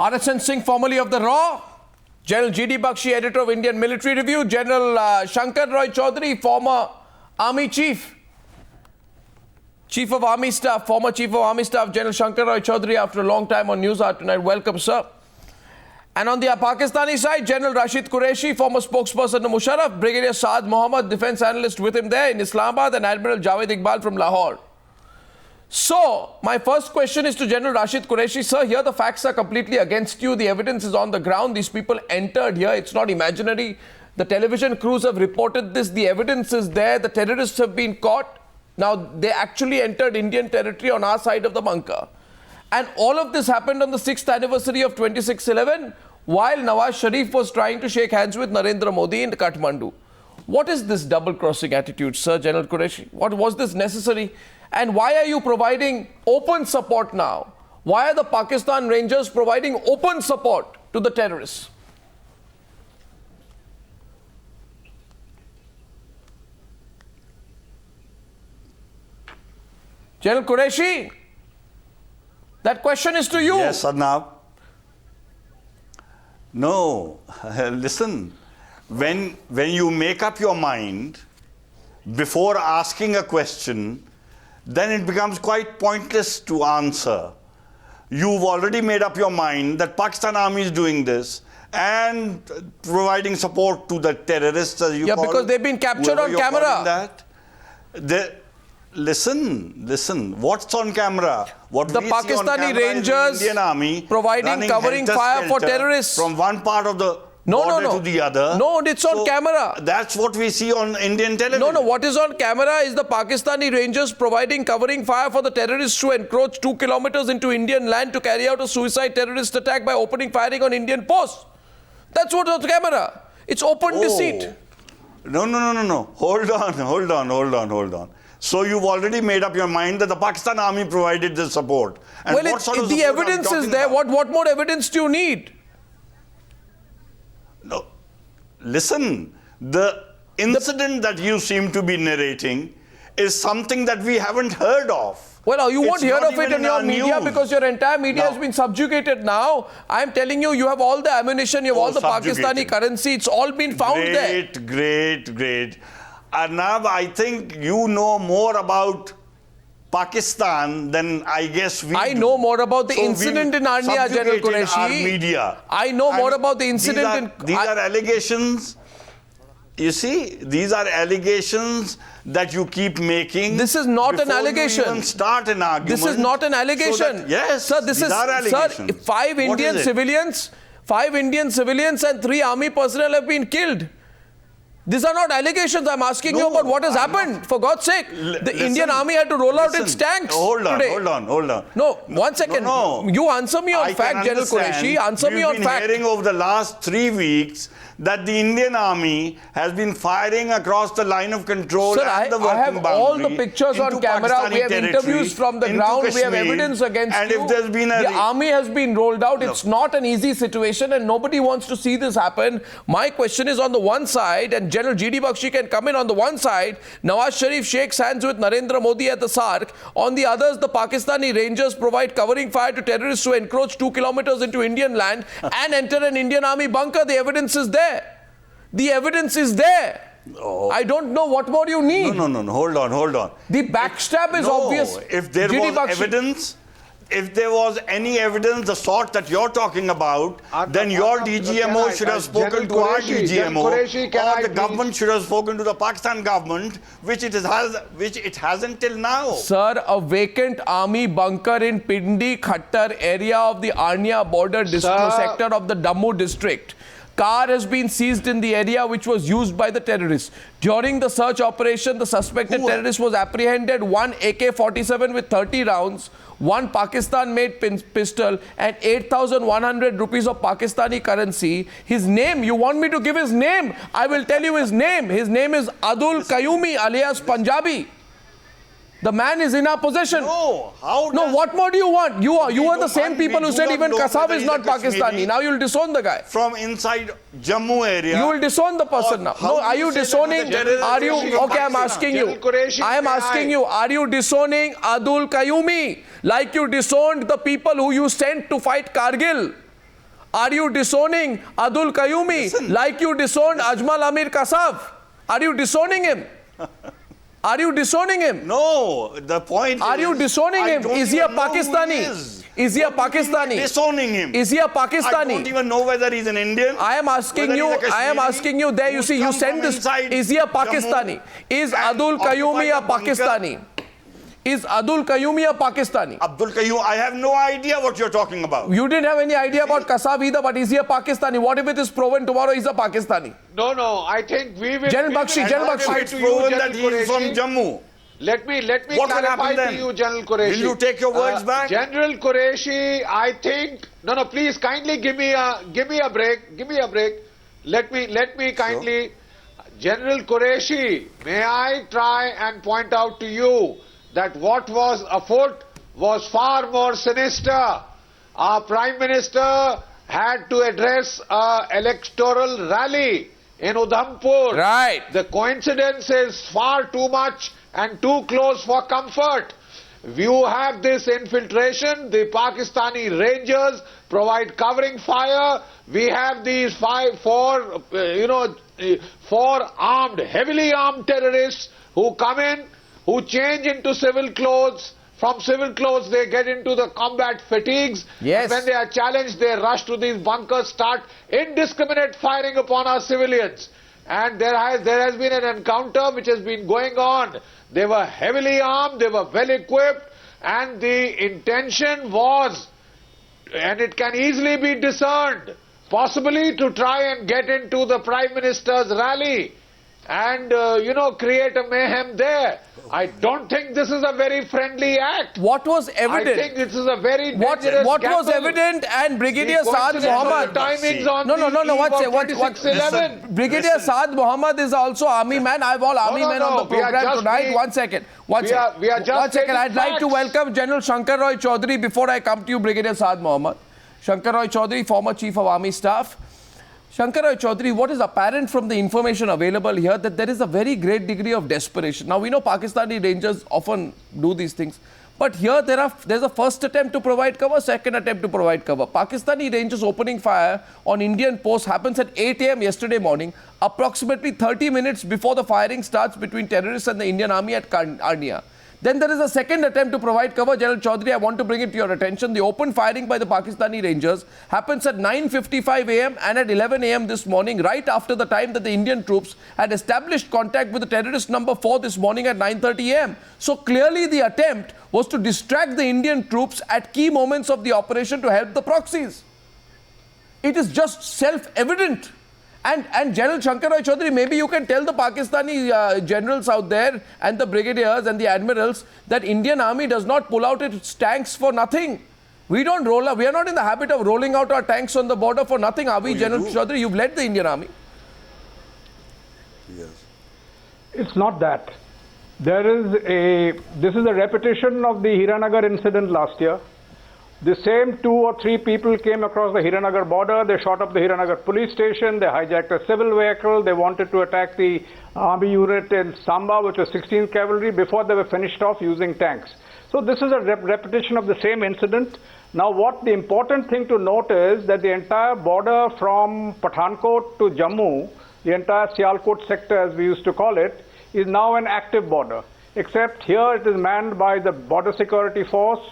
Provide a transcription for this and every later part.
RSN Singh, formerly of the RAW, General G.D. Bakshi, editor of Indian Military Review, General Shankar Roy Chaudhary, former Army Chief of Army Staff, former Chief of Army Staff, General Shankar Roy Chaudhary, after a long time on Newshour tonight. Welcome, sir. And on the Pakistani side, General Rashid Qureshi, former spokesperson to Musharraf, Brigadier Saad Mohammed, defense analyst with him there in Islamabad, and Admiral Javed Iqbal from Lahore. So, my first question is to General Rashid Qureshi. Sir, here the facts are completely against you. The evidence is on the ground. These people entered here. It's not imaginary. The television crews have reported this. The evidence is there. The terrorists have been caught. Now, they actually entered Indian territory on our side of the bunker. And all of this happened on the 6th anniversary of 26/11, while Nawaz Sharif was trying to shake hands with Narendra Modi in Kathmandu. What is this double-crossing attitude, Sir General Qureshi? What was this necessary? And why are you providing open support now? Why are the Pakistan Rangers providing open support to the terrorists? General Qureshi, that question is to you. Yes, Arnab. No, listen, when you make up your mind before asking a question, then it becomes quite pointless to answer. You've already made up your mind that Pakistan Army is doing this and providing support to the terrorists, as you call it. Yeah, because they've been captured on camera. Listen, what's on camera? What the we Pakistani see on Rangers Indian Army providing covering fire for terrorists. From one part of the border to the other. No, it's on camera. That's what we see on Indian television. No, what is on camera is the Pakistani Rangers providing covering fire for the terrorists who encroach 2 kilometers into Indian land to carry out a suicide terrorist attack by opening firing on Indian posts. That's what's on camera. It's open deceit. No. Hold on. So you've already made up your mind that the Pakistan Army provided this support. And well, the evidence is there. What more evidence do you need? No. Listen, the incident that you seem to be narrating is something that we haven't heard of. Well, you won't hear of it in your media because your entire media has been subjugated now. I'm telling you, you have all the ammunition, you have all the Pakistani currency. It's all been found there. Great. Arnab, I think you know more about Pakistan than I guess we I know more about the incident in Arnia, General Qureshi. Our media. I know more about the incident These are allegations. You see, these are allegations that you keep making. This is not an allegation. You even start an argument. This is not an allegation. Yes, sir, these are allegations. Sir, five Indian civilians and 3 army personnel have been killed. These are not allegations. I'm asking you about what has happened. For God's sake, the Indian Army had to roll out its tanks today. Hold on. No, 1 second. No. You answer me on fact, General Qureshi. Answer me on fact. We've been hearing over the last 3 weeks that the Indian Army has been firing across the line of control and the working boundary. I have all the pictures on camera. We have interviews from the ground. Kashmir, we have evidence against and you. If there's been the army has been rolled out. No. It's not an easy situation and nobody wants to see this happen. My question is on the one side, and General G.D. Bakshi can come in on the one side, Nawaz Sharif shakes hands with Narendra Modi at the SARC. On the others, the Pakistani Rangers provide covering fire to terrorists who encroach 2 kilometers into Indian land and enter an Indian Army bunker. The evidence is there. The evidence is there. Oh. I don't know what more you need. No. Hold on. The backstab is obvious. If there if there was any evidence, the sort that you're talking about, then your DGMO should have spoken to our DGMO, or the government should have spoken to the Pakistan government, which it hasn't till now. Sir, a vacant army bunker in Pindi Khattar area of the Arnia border sector of the Jammu district. Car has been seized in the area which was used by the terrorists. During the search operation, the suspected terrorist was apprehended. 1 AK-47 with 30 rounds, 1 Pakistan-made pistol and 8,100 rupees of Pakistani currency. His name, you want me to give his name? I will tell you his name. His name is Adul Qayyumi alias Punjabi. The man is in our possession. No, what more do you want? You are the same people who said even Kasab is not Pakistani. Now you'll disown the guy. From inside Jammu area. You will disown the person now. No, are you disowning? Are you? Okay, I'm asking you. I am asking you, are you disowning Adul Qayyumi like you disowned the people who you sent to fight Kargil? Are you disowning Abdul Qayyumi like you disowned Ajmal Amir Kasab? Are you disowning him? Are you disowning him? No, the point Are you disowning him? Is he a Pakistani? Is he a Pakistani? Disowning him. Is he a I Pakistani? don't even know whether he's an Indian. I am asking whether you, he's a I am Kashmiri, asking you there, you who's see, you come send from this, inside is he a Jammu Pakistani? Is and Abdul Qayyumi a occupied a bunker. Pakistani? Is Abdul Qayyumi a Pakistani? Abdul Qayyum, I have no idea what you're talking about. You didn't have any idea about Kasab either, but is he a Pakistani? What if it is proven tomorrow he's a Pakistani? No, I think we will... General we will Bakshi, clarify General Bakshi. It's to you, proven General that he's from Qureshi. Jammu. Let me What will clarify happen then? to you, General Qureshi. Will you take your words back? General Qureshi, I think... No, please kindly give me a break. Give me a break. Let me kindly... General Qureshi, may I try and point out to you that what was afoot was far more sinister. Our Prime Minister had to address an electoral rally in Udhampur. Right. The coincidence is far too much and too close for comfort. You have this infiltration, the Pakistani Rangers provide covering fire. We have these four armed, heavily armed terrorists who come in, who change into civil clothes. From civil clothes, they get into the combat fatigues. Yes. And when they are challenged, they rush to these bunkers, start indiscriminate firing upon our civilians. And there has been an encounter which has been going on. They were heavily armed, they were well equipped, and the intention was, and it can easily be discerned, possibly to try and get into the Prime Minister's rally and, create a mayhem there. I don't think this is a very friendly act. What was evident? I think this is a very What dangerous was gamble. evident and Brigadier Saad Mohammed... Timings on No, what? Brigadier Saad Mohammed is also army man. I have all army men on the we are program just tonight. being- One second. we are just One second. stating I'd like to facts. welcome General Shankar Roy Chaudhary before I come to you, Brigadier Saad Mohammed. Shankar Roy Chaudhary, former Chief of Army Staff. Shankar Roy Chaudhary, what is apparent from the information available here that there is a very great degree of desperation. Now, we know Pakistani Rangers often do these things. But here there's a first attempt to provide cover, second attempt to provide cover. Pakistani Rangers opening fire on Indian posts happens at 8 a.m. yesterday morning, approximately 30 minutes before the firing starts between terrorists and the Indian Army at Arnia. Then there is a second attempt to provide cover. General Chaudhary, I want to bring it to your attention. The open firing by the Pakistani Rangers happens at 9:55 a.m. and at 11 a.m. this morning, right after the time that the Indian troops had established contact with the terrorist number 4 this morning at 9:30 a.m. So clearly the attempt was to distract the Indian troops at key moments of the operation to help the proxies. It is just self-evident. And General Shankar Roy Chaudhary, maybe you can tell the Pakistani generals out there and the brigadiers and the admirals that Indian Army does not pull out its tanks for nothing. We don't roll up. We are not in the habit of rolling out our tanks on the border for nothing, are we, you General do. Chaudhary? You've led the Indian Army. Yes. It's not that. This is a repetition of the Hiranagar incident last year. The same 2 or 3 people came across the Hiranagar border. They shot up the Hiranagar police station. They hijacked a civil vehicle. They wanted to attack the army unit in Samba, which was 16th Cavalry, before they were finished off using tanks. So this is a repetition of the same incident. Now, what the important thing to note is that the entire border from Pathankot to Jammu, the entire Sialkot sector, as we used to call it, is now an active border. Except here it is manned by the border security force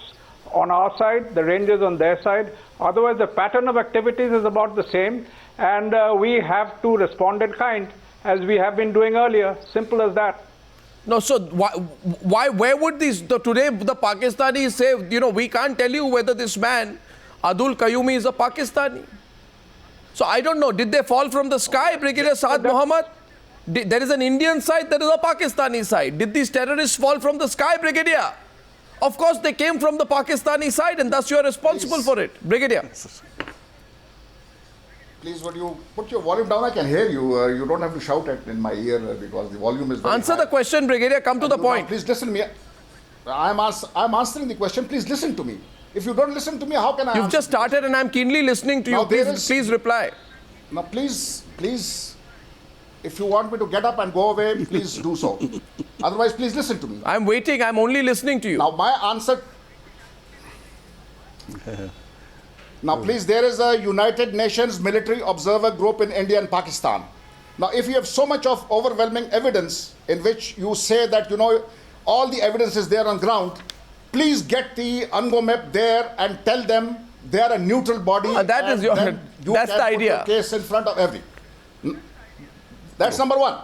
on our side, the Rangers on their side. Otherwise, the pattern of activities is about the same, and we have to respond in kind, as we have been doing earlier. Simple as that. No, so where would today the Pakistanis say, we can't tell you whether this man, Abdul Qayyumi, is a Pakistani. So I don't know, did they fall from the sky, Brigadier Saad Mohammed? There is an Indian side, there is a Pakistani side. Did these terrorists fall from the sky, Brigadier? Of course, they came from the Pakistani side, and thus you are responsible for it. Brigadier. Please, would you put your volume down? I can hear you. You don't have to shout in my ear because the volume is very Answer high. the question, Brigadier. Come to the point. Please listen to me. I'm answering the question. Please listen to me. If you don't listen to me, how can I You've answer just the started, and I'm keenly listening to you. Now, there Please reply. question? Now, please, if you want me to get up and go away, please do so. Otherwise, please listen to me. I'm waiting. I'm only listening to you. Now, my answer... Now, please, there is a United Nations military observer group in India and Pakistan. Now, if you have so much of overwhelming evidence in which you say that, all the evidence is there on ground, please get the UNGOMEP there and tell them they are a neutral body. That is then you that's can the put idea. your case in front of That's number one.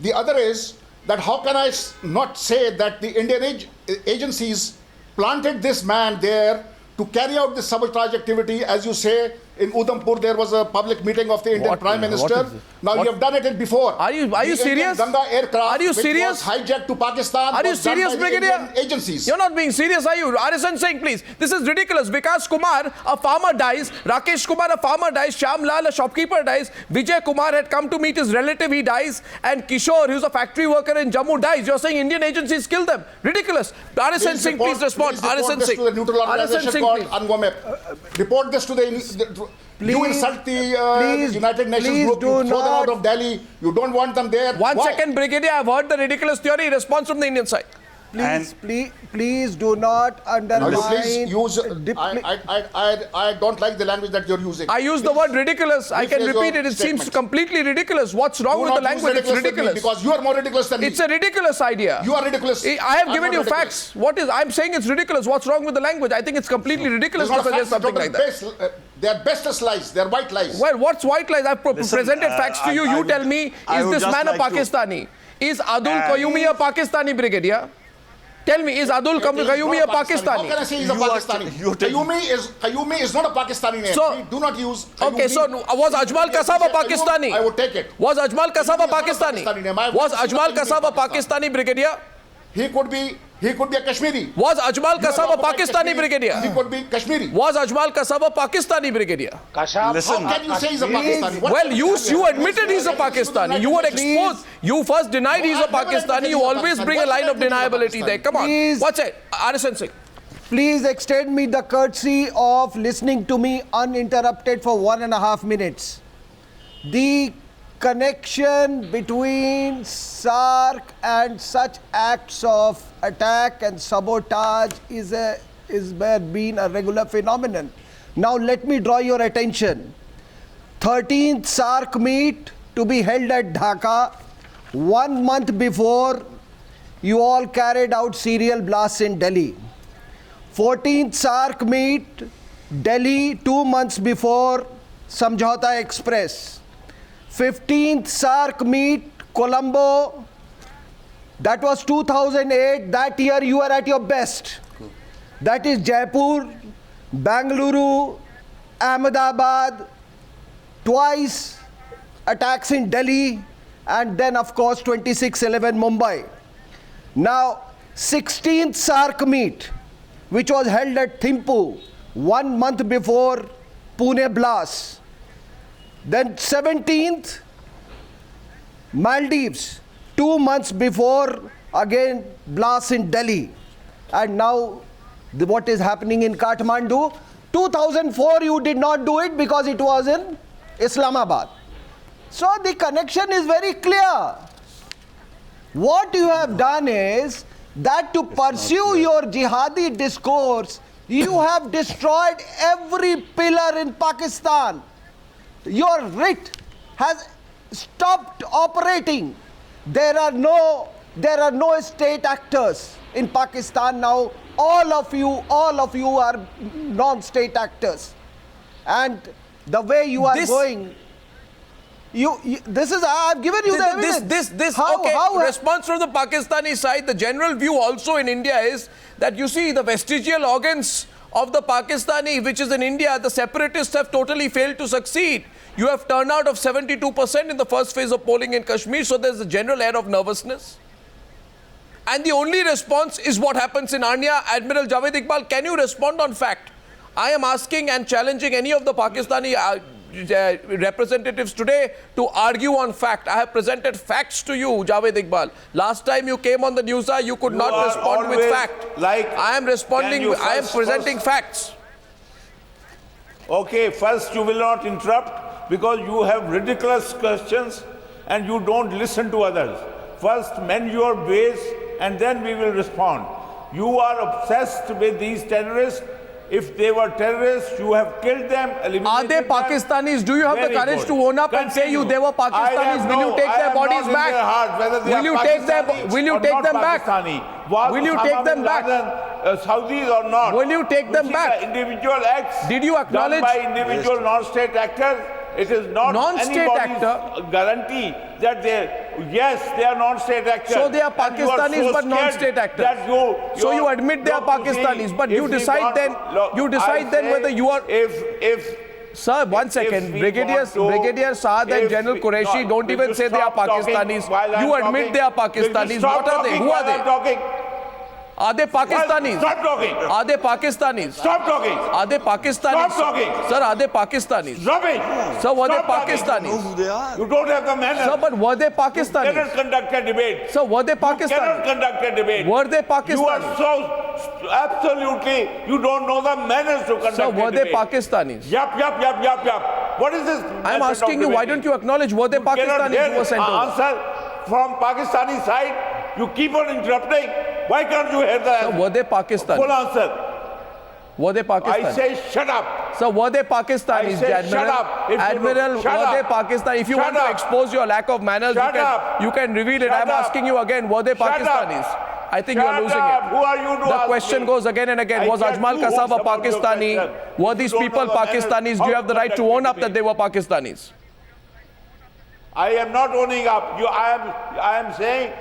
The other is that how can I not say that the Indian agencies planted this man there to carry out this sabotage activity? As you say, in Udhampur there was a public meeting of the Indian Prime Minister. Now you have done it before. Are you serious? Ganga aircraft, Are you which serious? was hijacked to Pakistan. Are you was done serious, by the Brigadier? Indian agencies. You're not being serious, are you? RSN Singh, please. This is ridiculous. Vikas Kumar, a farmer, dies. Rakesh Kumar, a farmer, dies. Shyam Lal, a shopkeeper, dies. Vijay Kumar had come to meet his relative, he dies. And Kishore, who's a factory worker in Jammu, dies. You're saying Indian agencies killed them. Ridiculous. RSN Singh, please respond. RSN This Singh. to the neutral organization called please. UNGOMEP. Report this to the you insult the United Nations group, you throw them out of Delhi, you don't want them there. One Why? second, Brigadier, I've heard the ridiculous theory. Response from the Indian side. Please do not undermine. Now, please use. I don't like the language that you're using. I use the word ridiculous. I can rephrase repeat your it. It seems statements. completely ridiculous. What's wrong with the language? It's ridiculous. Because you are more ridiculous than me. It's a ridiculous idea. You are ridiculous. I have I'm given not you ridiculous. facts. I'm saying it's ridiculous. What's wrong with the language? I think it's completely ridiculous It's to not suggest facts, something like that. They are bestest lies. They are white lies. Well, what's white lies? I've presented facts to you. You tell me, is this man a Pakistani? Is Adul Qayyumi a Pakistani, Brigadier? Tell me, is Adul Qayyumi a Pakistani? How can I say he's a Pakistani? Qayyumi is not a Pakistani name. So, Do not use Qayyumi. Okay, so was Ajmal Kasab a Pakistani? I would take it. Was Ajmal Kasab a Qayyumi is not a Pakistani? Pakistani name. I have Was never seen Ajmal Qayyumi in Kasab a Pakistan. Pakistani, Brigadier? He could be a Kashmiri. Was Ajmal You are Kasab a talking about Pakistani, Kashmiri. Brigadier? He could be Kashmiri. Was Ajmal Kasab a Pakistani, Brigadier? Listen, How can you say he's a Pakistani? What Well, can you say? admitted he's a Pakistani. You were exposed. You first denied he's a I've never admitted Pakistani. You he's a always Pakistani. bring a What line should of I think he's a deniability there. Pakistani? Come on. Please. What's it? RSN Singh. Please extend me the courtesy of listening to me uninterrupted for 1.5 minutes. The connection between SARC and such acts of attack and sabotage is been a regular phenomenon. Now let me draw your attention. 13th SARC meet to be held at Dhaka. 1 month before, you all carried out serial blasts in Delhi. 14th SARC meet, Delhi, 2 months before, Samjhauta Express. 15th SARC meet, Colombo, that was 2008. That year you were at your best. That is Jaipur, Bangalore, Ahmedabad, twice attacks in Delhi, and then of course 26/11 Mumbai. Now 16th SARC meet, which was held at Thimphu 1 month before Pune blast. Then 17th Maldives 2 months before, again blast in Delhi. And now what is happening in Kathmandu? 2004 you did not do it because it was in Islamabad. So the connection is very clear. What you have done is that to pursue your jihadi discourse, you have destroyed every pillar in Pakistan. Your writ has stopped operating. There are no state actors in Pakistan now. All of you are non-state actors. And the way you are going, this is, I've given you the evidence. Response from the Pakistani side, the general view also in India is that you see the vestigial organs of the Pakistani, which is in India, the separatists have totally failed to succeed. You have turnout of 72% in the first phase of polling in Kashmir, so there's a general air of nervousness. And the only response is what happens in Arnia. Admiral Javed Iqbal, can you respond on fact? I am asking and challenging any of the Pakistani representatives today to argue on fact. I have presented facts to you, Javed Iqbal. Last time you came on the Newshour, you could not respond with fact. I am responding, I am presenting facts. Okay, first you will not interrupt because you have ridiculous questions and you don't listen to others. First mend your ways and then we will respond. You are obsessed with these terrorists If they were terrorists, you have killed them, eliminated Are they them. Pakistanis? Do you have the Very courage good. to own up and say Continue. they were Pakistanis? Will you take their bodies back? Will you take them back? Will you take them back? Saudis or not? Will you take them back? The individual acts Did you acknowledge- done by individual non-state actors? It is not Non-state anybody's actor? guarantee that they are non-state actors. So they are And you are Pakistanis so but scared non-state actors. that So you admit they are Pakistanis, but you decide then whether you are. If Sir, one second. we Brigadier Saad and General Qureshi don't even say they are Pakistanis. You admit they are Pakistanis. What are they? Who are they? Are they Pakistanis? Stop talking. Are they Pakistanis? Stop talking. Are they Pakistanis? Stop talking. Sir, are they Pakistanis? Stop it. Sir, were they Stop talking. Pakistanis? Who they are? You don't have the manners. Sir, but were they Cannot Pakistanis? conduct a debate. Sir, were they Cannot Pakistanis? conduct a debate. Were they You are Pakistanis? so absolutely, you don't know the manners to conduct Sir, a were they debate. Pakistanis? Yup. What is this? I'm method asking of you, why debating? don't you acknowledge were they Cannot Pakistanis hear who were sent over? answer from Pakistani side. You keep on interrupting. Why can't you hear the Sir, were they full Pakistanis? answer? Were they I Pakistanis? say shut up. Sir, were they Pakistanis? I say Admiral? shut up. If you Admiral, don't- shut were they up. Pakistan? If you Shut want to up. expose your lack of manners, Shut up. you can reveal it. Shut I'm up. asking you again, were they Shut up. Pakistanis? I think you are Shut losing up. it. Who are you to The ask question me? goes again and again. I Was get Ajmal two Kasab a votes about your Pakistani? question. Were If these you don't people know the manners, Pakistanis? Do how you have the right to conduct own up debate? that they were Pakistanis? I am not owning up. I am saying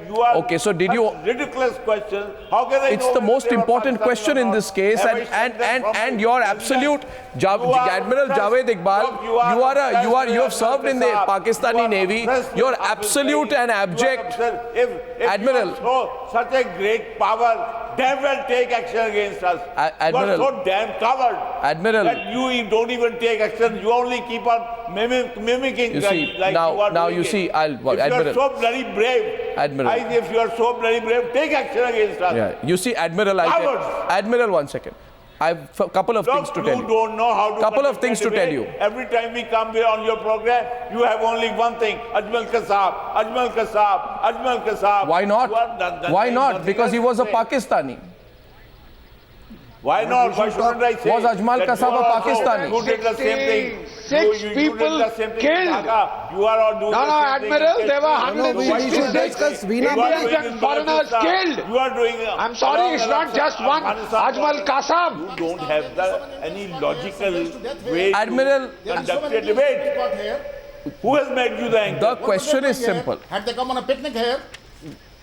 you are. Okay, so did such you- ridiculous question? How can I It's know the whether most they were important Pakistani question or in not? this case, Have I sent them from and my your residence? absolute You are Admiral press- Javed Iqbal, look, you have served in the You are Pakistani Navy. press- You're you are absolute and abject. If Admiral. you are such a great power, damn well take action against us. Admiral. You are so damn covered. Admiral. That you don't even take action. You only keep on mimicking. You see, like now- you are now doing you it. see, If you Admiral. are so bloody brave. Admiral. If you are so bloody brave, take action against us. Yeah, you see, Admiral, Cowards. Admiral, one second. I have a couple of things Look, to tell you you. don't know how to Couple of conduct a things to tell debate. you. Every time we come here on your program, you have only one thing: Ajmal Kasab, Ajmal Kasab, Ajmal Kasab. Why not? You are done Why not? nothing Because he else was to a say. Pakistani. Why not? Why shouldn't I say? Was Ajmal that Kasab you a are also- Pakistani? You did the same thing. Six You did people the same thing in killed. Dhaka. You are all doing No, the no, same thing in Admiral, there were Kashmir. No, we 166 should discuss Veena You are Indians doing and in foreigners Balochistan. killed. You are doing. I'm sorry, it's not just one. Ajmal Kasab. You don't have any logical way Admiral, to conduct a debate. Who has made you the anchor? the question is simple. Had they come on a picnic here?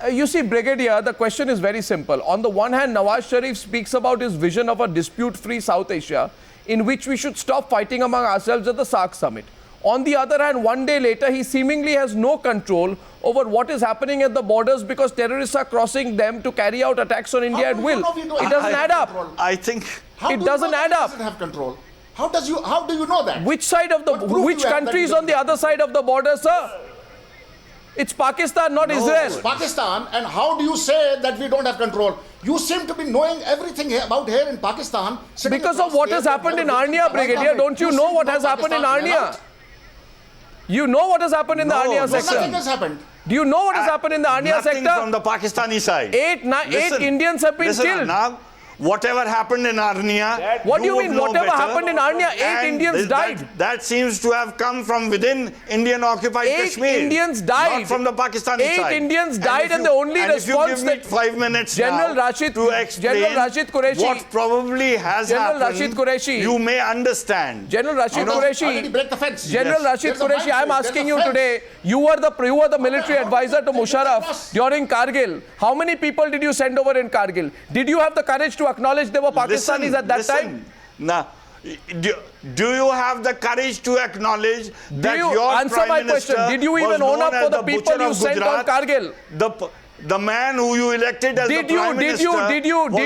You see, Brigadier, the question is very simple. On the one hand, Nawaz Sharif speaks about his vision of a dispute-free South Asia in which we should stop fighting among ourselves at the SAARC summit. On the other hand, one day later, he seemingly has no control over what is happening at the borders because terrorists are crossing them to carry out attacks on India at will. It doesn't add up. I think How It do you doesn't know add that up. he doesn't have control? How do you know that? Which side of the, What proof which do you have that country he is on the doesn't? other side of the border, sir? It's Pakistan, not Israel. Pakistan, and how do you say that we don't have control? You seem to be knowing everything about here in Pakistan. sitting Because of across what the has table, happened in never Arnia, listening to Brigadier. Pakistan. Don't you know seem what to has happened in Pakistan, Arnia? You know what has happened in the Arnia No, section. nothing has happened. Do you know what has happened in the Arnia nothing sector? from the Pakistani side. Eight Indians have been listen, killed. Now, whatever happened in Arnia, What do you would mean, know whatever better. happened in Arnia? 8 And Indians died. That seems to have come from within Indian occupied 8 Kashmir. Indians died. Not from the Pakistani 8 side. Indians And died if and you- the only and if you response give me that 5 minutes General now Rashid- to explain General Rashid Qureshi- what probably has General happened, Rashid Qureshi- you may understand. General Rashid Already Qureshi, break the fence. General Yes. Rashid There's a Qureshi, I'm fence. asking There's you a fence. today, you were the military advisor to Musharraf Yes. during Kargil. How many people did you send over in Kargil? Did you have the courage to acknowledge they were Pakistanis at that time? Now, do you have the courage to acknowledge that you your answer Prime my Minister question? Did you was even own known up as for the the people butcher you of sent on Gujarat? Kargil? The man who you elected as the Prime Minister was I'm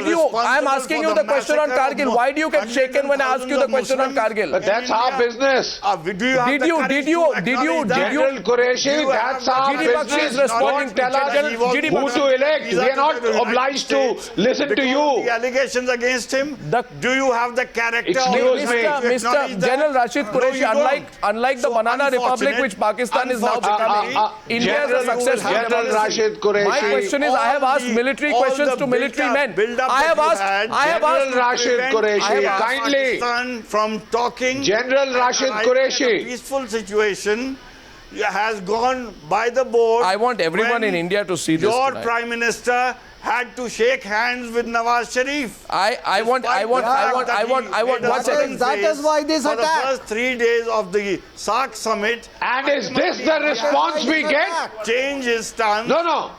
responsible asking for you the question on massacre of Kargil. Why do you get hundreds shaken and when I ask you the thousands of question on Muslims Kargil? But that's in our India? business. Do you have Did the you- courage did to you- acknowledge that? General Qureshi, Do you have that's the our GD courage Bakshi is business. responding Don't tell to us General GD who Bakshi. to elect. We are not obliged to listen to Because you. the allegations against him, The- do you have the character Excuse of me. to Mr. acknowledge that? General Rashid No, Qureshi, you don't. unlike the So Banana Republic, unfortunate- which Pakistan is now unfortunately, becoming, India is a General successful General democracy. Rashid Qureshi. My question is, I have asked military questions to military men. I have asked General Rashid Qureshi, kindly. Pakistan from talking. General Rashid in a Qureshi. peaceful situation has gone by the board. I want everyone in India to see this Your tonight. Prime Minister had to shake hands with Nawaz Sharif. I want 1 second. That is why this for attack. the first 3 days of the SARC summit. And is this the response we get? Change his stance. No,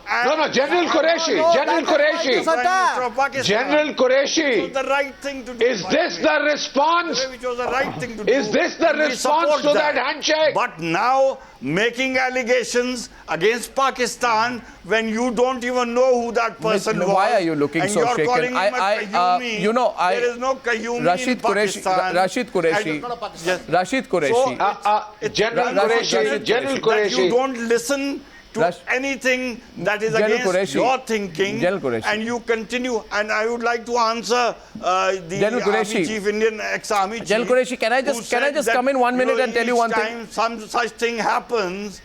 General Qureshi, General Qureshi, Prime Minister of Pakistan. General It was Qureshi, the right thing to do. is this the response? Which was the right thing to do. Is this the And we response support to that handshake? But now making allegations against Pakistan when you don't even know who that person was. Why are you looking and so you're shaken? calling him a Qayyumi. There is no Qayyumi Rashid in Qureshi, Pakistan. Rashid Qureshi, Yes. Rashid Qureshi. General Rashid Qureshi, General That you Qureshi. don't listen to Rash- anything that is General against Qureshi. your thinking, General Qureshi. and you continue. And I would like to answer the General Qureshi. Army Chief, Indian ex-Army Chief. General Qureshi, can I who just said come in 1 minute and tell you one each thing? time some such thing happens,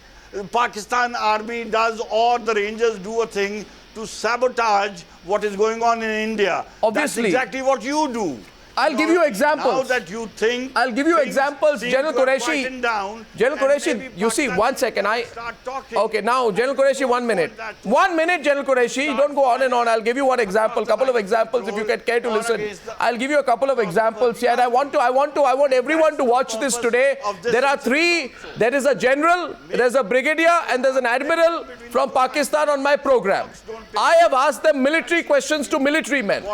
Pakistan Army does or the Rangers do a thing to sabotage what is going on in India. Obviously. That's exactly what you do. I'll give you Now examples. that you think I'll give you things examples, seem General to have Qureshi. quietened down, General and Qureshi, maybe you see, Pakistan 1 second. start talking. Okay, now, General Qureshi, 1 minute. 1 minute, General Qureshi. Don't go on and on. I'll give you one example, couple of examples if you can care to listen. I'll give you a couple of examples here. And I want everyone to watch this today. There are three. There is a general, there's a brigadier, and there's an admiral from Pakistan on my program. I have asked them military questions to military men.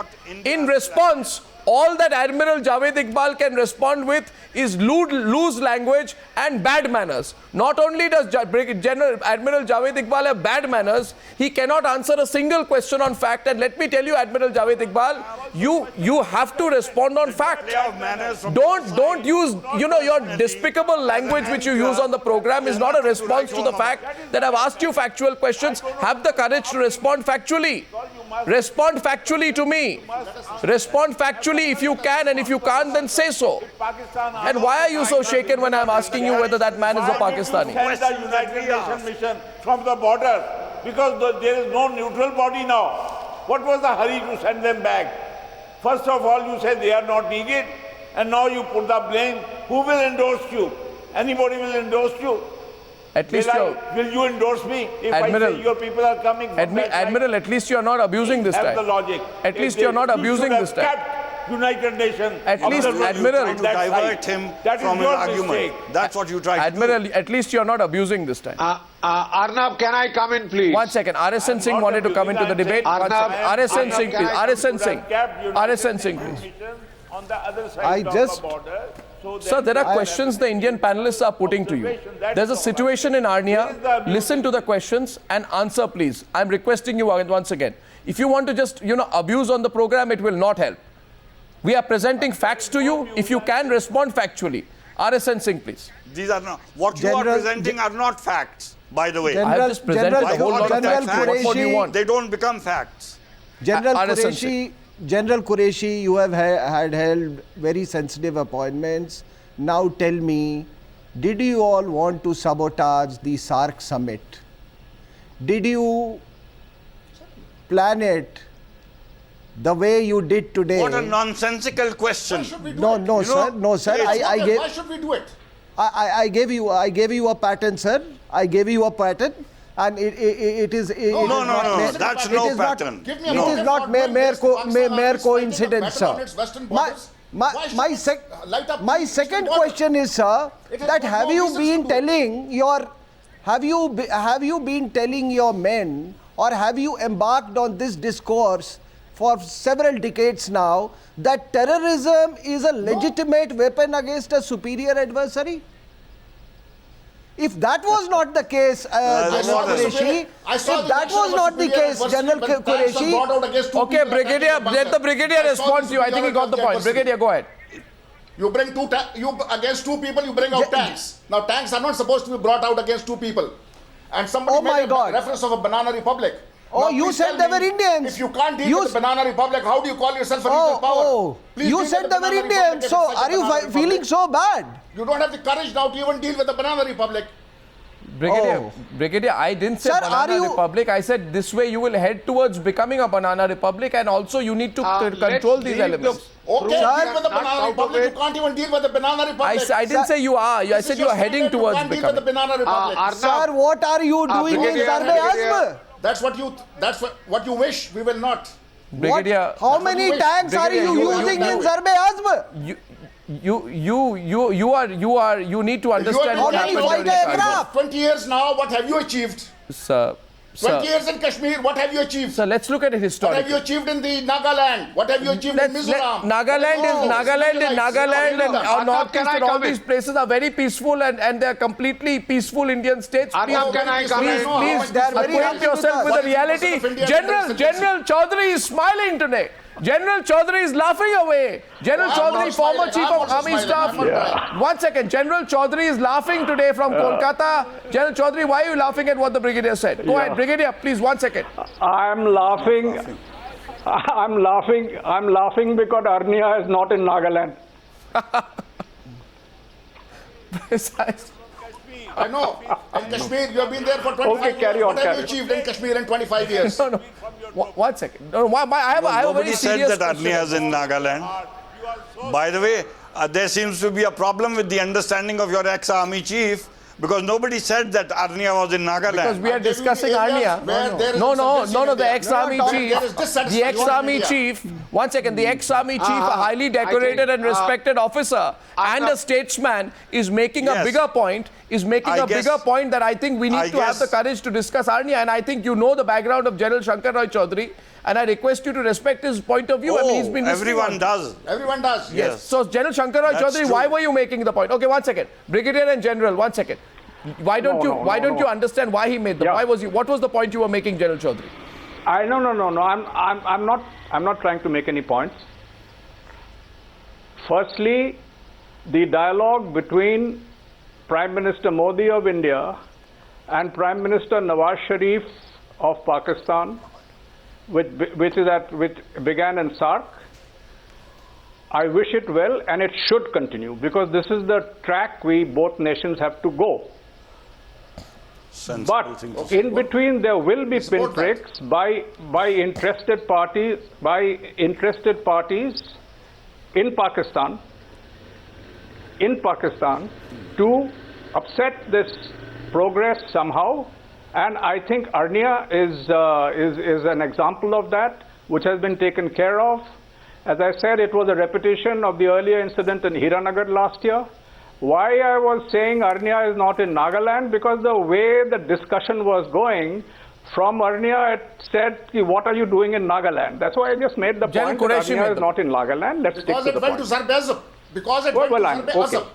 In response, all that Admiral Javed Iqbal can respond with is loose language and bad manners. Not only does General Admiral Javed Iqbal have bad manners, he cannot answer a single question on fact. And let me tell you, Admiral Javed Iqbal, you have to respond on fact. Don't use, your despicable language which you use on the program is not a response to the fact that I've asked you factual questions. Have the courage to respond factually. Respond factually to me. Respond factually if you can, and if you can't, then say so. And why are you so shaken when I'm asking you whether that man is a Pakistani? Send the United Nations mission from the border because there is no neutral body now. What was the hurry to send them back? First of all, you said they are not needed, and now you put the blame. Who will endorse you? Anybody will endorse you? At least will you endorse me if Admiral, I say your people are coming from that side? Admiral, at least you are not abusing this Have time. the logic. At least you are not abusing this time. Kept United Nations. At least, Admiral, to divert him from his argument. That's what you tried to do. Admiral, at least you are not abusing this time. Arnab, can I come in, please? 1 second. RSN Singh wanted to come into the debate. RSN Singh, please. RSN Singh. RSN Singh, please. On the other side I of just- the border. So Sir, there are questions the Indian panelists are putting to you. There's a situation in Arnia. Listen to the questions and answer, please. I'm requesting you once again. If you want to just, abuse on the program, it will not help. We are presenting facts to you. If you can, respond factually. RSN Singh, please. These are not, what you are General- presenting are not facts, by the way. I have just presented a whole lot of General facts. What more do you Qureshi- want? They don't become facts. General Qureshi, you have had held very sensitive appointments. Now tell me, did you all want to sabotage the SARC summit? Did you plan it the way you did today? What a nonsensical question. Why should we do No, it? no, You sir. know, No, sir. Why should we do it? I gave you a pattern, sir. I gave you a pattern, and it is. No, that's no pattern. Give me a It pattern is not for mere doing this. Pakistan mere army is fighting a coincidence, battle on sir. its western borders. Why should My we light up my the second border? question is, sir, It has that got have no you reasons been to do it. telling your have you been telling your men, or have you embarked on this discourse for several decades now, that terrorism is a legitimate weapon against a superior adversary? If that was not the case, General Qureshi, if that was not the case, General Qureshi, Okay, Brigadier, let the Brigadier respond to you. I think he got the point. Brigadier, go ahead. You bring against two people, you bring out tanks. Now tanks are not supposed to be brought out against two people. And somebody Oh my made God. a reference of a banana republic. Oh, Now, you please said tell they me, were Indians. If you can't deal You with the banana republic, how do you call yourself a regional power? Oh, Please you deal said with they the were banana Indians. republic So if it's such are a you banana feeling republic. so bad? You don't have the courage now to even deal with the banana republic. Brigadier, I didn't say Sir, banana republic. I said this way you will head towards becoming a banana republic, and also you need to control these elements. Okay, Sir, deal with the banana republic. You can't even deal with the banana republic. I didn't say you are. I said you are heading towards You can't deal with the becoming. banana republic. Sir, what are you doing in Brigadier, Zarbe-Azm? That's what you wish. We will not. Brigadier, How many wish. tanks are Brigadier, you you- using you- in Zarbe-Azm? you need to You understand have what been How many happened fighter during Kashmir. aircraft? 20 years now. What have you achieved? Sir, 20 years in Kashmir. What have you achieved? So let's look at it What have you historically. achieved in the Nagaland? What have you achieved in Mizoram? Nagaland and Arnav, Northeast can I and all come in? these places are very peaceful and they are completely peaceful Indian states. Arnav, can I come in? Please They are very happy acquaint with yourself us. with the 40% reality. of India General is Chaudhary is smiling today. General Chaudhary is laughing away. General I'm Chaudhary, not former smiling. Chief I'm of also Army smiling. Staff. I'm not crying. One second. General Chaudhary is laughing today from Kolkata. General Chaudhary, why are you laughing at what the Brigadier said? Go ahead, Brigadier, please, 1 second. I'm laughing. I'm laughing because Arnia is not in Nagaland. I know. In Kashmir, you have been there for 25 Okay, carry years. on, What have carry you on. achieved in Kashmir in 25 years? No. 1 second. No, I have a Nobody very said serious that question. Arnia is in Nagaland. By the way, there seems to be a problem with the understanding of your ex-army chief, because nobody said that Arnia was in Nagaland. Because we are I'll give you discussing the areas Arnia. where there is No, dissatisfaction the in ex-army India. chief, There is dissatisfaction the ex-army in India. chief, 1 second, the ex-army chief, a highly I decorated think, and respected officer and a Arnav- statesman is making a Yes. bigger point, that I think we need to have the courage to discuss Arnia, and I think you know the background of General Shankar Roy Chaudhary, and I request you to respect his point of view. I mean, he's been listening everyone on- does. Everyone does. Yes. So, General Shankar Roy That's Chaudhary, true. why were you making the point? Okay, 1 second. Brigadier and General, 1 second. Why don't you understand why he made the? Yeah. What was the point you were making, General Chaudhary? No. I'm not trying to make any points. Firstly, the dialogue between Prime Minister Modi of India and Prime Minister Nawaz Sharif of Pakistan, which began in SARC. I wish it well, and it should continue, because this is the track we both nations have to go. Sensible But thing to say. in between, there will be Support that. pinpricks by interested parties in Pakistan to upset this progress somehow. And I think Arnia is an example of that, which has been taken care of. As I said, it was a repetition of the earlier incident in Hiranagar last year. Why I was saying Arnia is not in Nagaland, because the way the discussion was going, from Arnia it said, what are you doing in Nagaland? That's why I just made the General point that Qureshi made Arnia the is not in Nagaland. Let's Because stick it to the went point. to Zarbe-Azm. Because it Well, went to Zarbe-Azm. okay.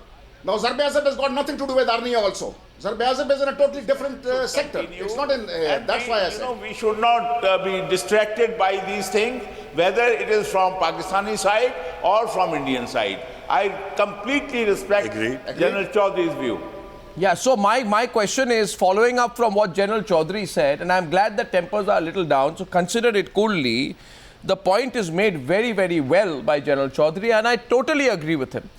Now, Zarbe-Azm has got nothing to do with Arnia also. Zarbe-Azm is in a totally different sector. It's not in... that's why I said. We should not be distracted by these things, whether it is from Pakistani side or from Indian side. I completely respect Agreed. General Chaudhary's view. Yeah, so my question is, following up from what General Chaudhary said, and I'm glad that tempers are a little down, so consider it coolly. The point is made very, very well by General Chaudhary, and I totally agree with him.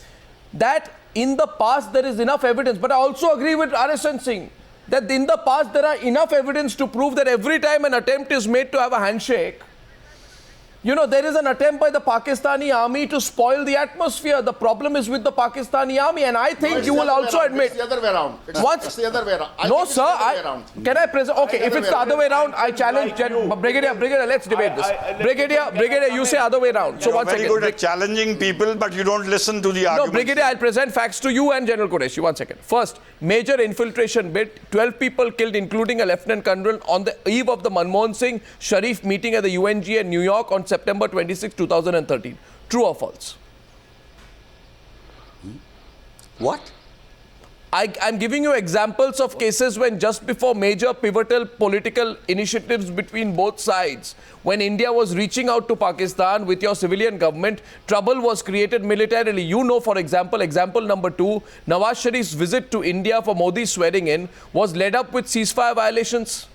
That in the past there is enough evidence, but I also agree with RSN Singh that in the past there are enough evidence to prove that every time an attempt is made to have a handshake, you know, there is an attempt by the Pakistani army to spoil the atmosphere. The problem is with the Pakistani army, and I think It's you the will other way also around. admit. It's the other way around. It's the other way around. I No, think it's sir. the other way around. Can I present? Okay, if it's the other way around, I challenge Brigadier. Let's debate this. Brigadier, you say other way around. So You're 1 very second. good at challenging people, but you don't listen to the No, arguments. Brigadier, I'll present facts to you and General Qureshi. 1 second. First, major infiltration bit, 12 people killed, including a Lieutenant Colonel, on the eve of the Manmohan Singh Sharif meeting at the UNG in New York on September 26, 2013. True or false? What? I'm giving you examples of cases when just before major pivotal political initiatives between both sides, when India was reaching out to Pakistan with your civilian government, trouble was created militarily. You know, for example, example number 2, Nawaz Sharif's visit to India for Modi's swearing in was led up with ceasefire violations.